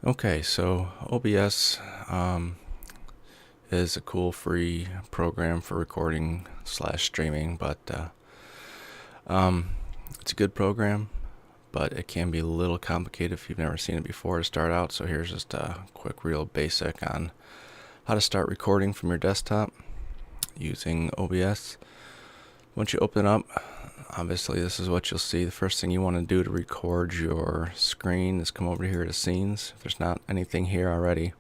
Okay, so OBS is a cool free program for recording / streaming, but it's a good program, but it can be a little complicated if you've never seen it before to start out. So here's just a quick real basic on how to start recording from your desktop using OBS. Once you open it up, obviously this is what you'll see. The first thing you want to do to record your screen is come over here to scenes. If there's not anything here already,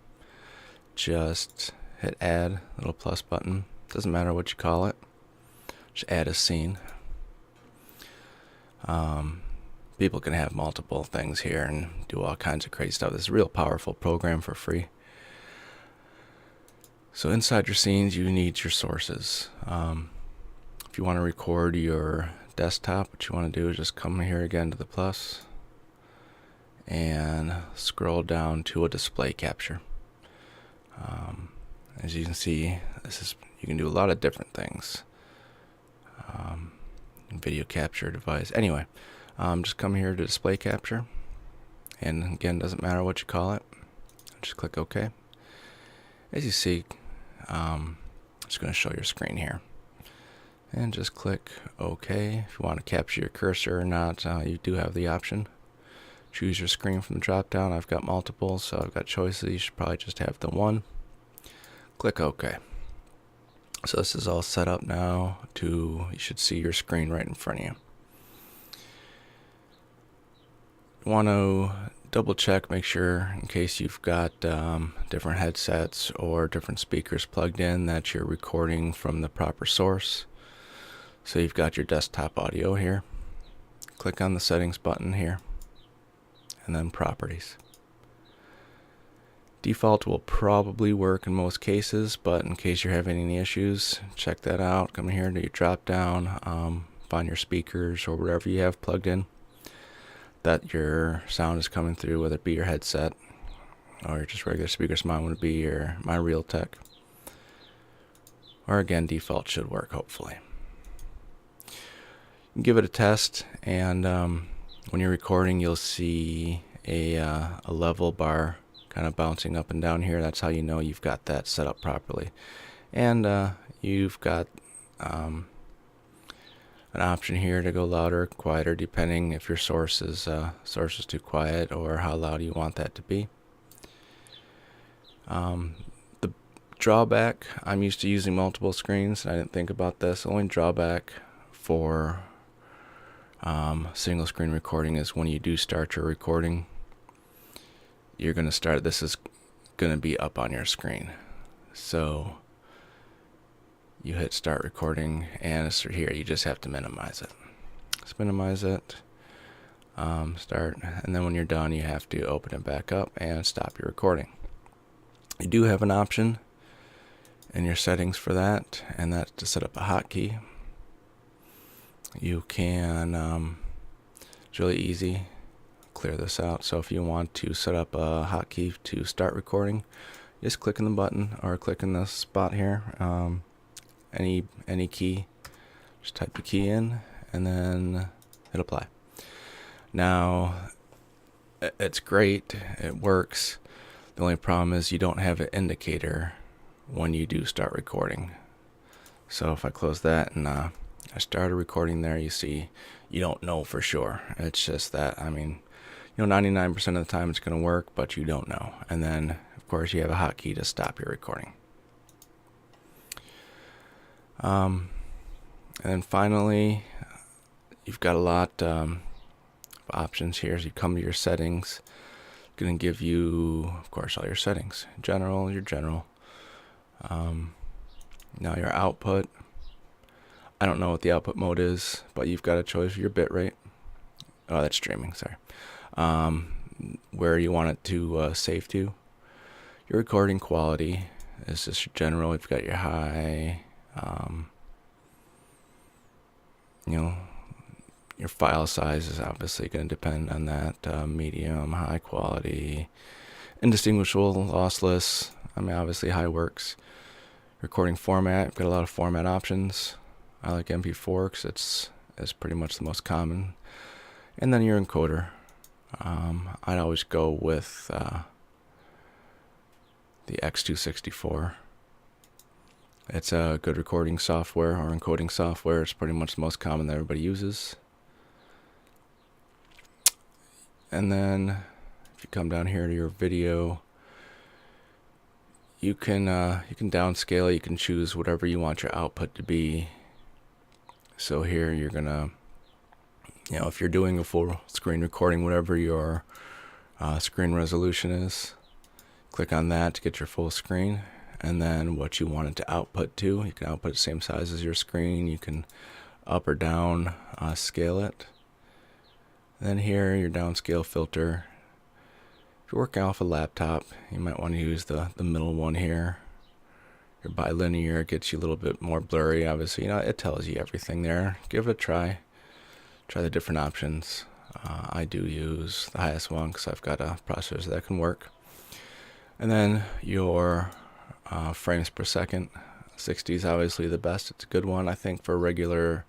just hit add, little plus button. Doesn't matter what you call it, just add a scene. People can have multiple things here and do all kinds of crazy stuff. This is a real powerful program for free. So inside your scenes, you need your sources. If you want to record your desktop, what you want to do is just come here again to the plus and scroll down to a display capture. As you can see, you can do a lot of different things. Video capture device. Anyway, just come here to display capture, and again, doesn't matter what you call it. Just click OK. As you see, I'm just going to show your screen here, and just click OK. If you want to capture your cursor or not, you do have the option. Choose your screen from the drop down. I've got multiple, so I've got choices. You should probably just have the one. Click OK. So this is all set up now you should see your screen right in front of you. You want to double check, make sure in case you've got different headsets or different speakers plugged in that you're recording from the proper source. So you've got your desktop audio here. Click on the settings button here, and then properties. Default will probably work in most cases, but in case you're having any issues, check that out. Come here to your drop down, find your speakers or whatever you have plugged in that your sound is coming through, whether it be your headset or just regular speakers. Mine would be my Realtek, or again, default should work hopefully. You can give it a test, and when you're recording, you'll see a level bar kind of bouncing up and down here. That's how you know you've got that set up properly. And you've got an option here to go louder, quieter, depending if your source is too quiet or how loud you want that to be. The drawback, I'm used to using multiple screens, and I didn't think about this. The only drawback for single screen recording is when you do start your recording, this is going to be up on your screen. So you hit start recording, and it's here. You just have to minimize it. Just minimize it, start, and then when you're done, you have to open it back up and stop your recording. You do have an option in your settings for that, and that's to set up a hotkey. You can, it's really easy. Clear this out. So if you want to set up a hotkey to start recording, just click on the button or click in the spot here. Any key, just type the key in and then hit apply. Now it's great, it works. The only problem is you don't have an indicator when you do start recording. So if I close that and I started recording there, you see you don't know for sure. It's just that, 99% of the time it's going to work, but you don't know. And then, of course, you have a hotkey to stop your recording. And then finally, you've got a lot of options here. As you come to your settings, it's going to give you, of course, all your settings. General, your general. Now your output. I don't know what the output mode is, but you've got a choice for your bitrate. Oh, that's streaming, sorry. Where you want it to save to. Your recording quality is just general. You've got your high, your file size is obviously going to depend on that. Medium, high quality, indistinguishable, lossless. Obviously high works. Recording format, you've got a lot of format options. I like MP4 because it's pretty much the most common. And then your encoder. I'd always go with the X264. It's a good recording software or encoding software. It's pretty much the most common that everybody uses. And then if you come down here to your video, you can downscale. You can choose whatever you want your output to be. So here you're gonna, if you're doing a full screen recording, whatever your screen resolution is, click on that to get your full screen. And then what you want it to output to, you can output the same size as your screen. You can up or down scale it. Then here, your downscale filter. If you're working off a laptop, you might want to use the middle one here. Your bilinear gets you a little bit more blurry. Obviously, it tells you everything there. Give it a try. Try the different options. I do use the highest one because I've got a processor that can work. And then your frames per second. 60 is obviously the best. It's a good one, I think, for regular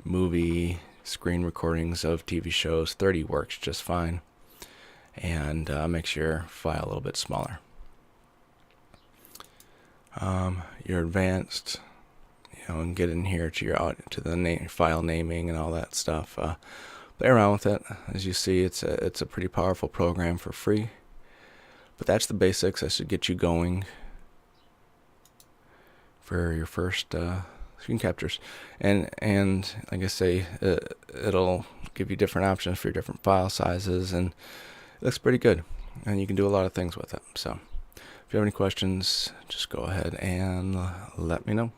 movie screen recordings of TV shows. 30 works just fine, and makes your file a little bit smaller. Your advanced, and get in here to the file naming and all that stuff. Play around with it. As you see, it's a pretty powerful program for free. But that's the basics. That should get you going for your first screen captures. And like I say, it'll give you different options for your different file sizes, and it looks pretty good. And you can do a lot of things with it. So if you have any questions, just go ahead and let me know.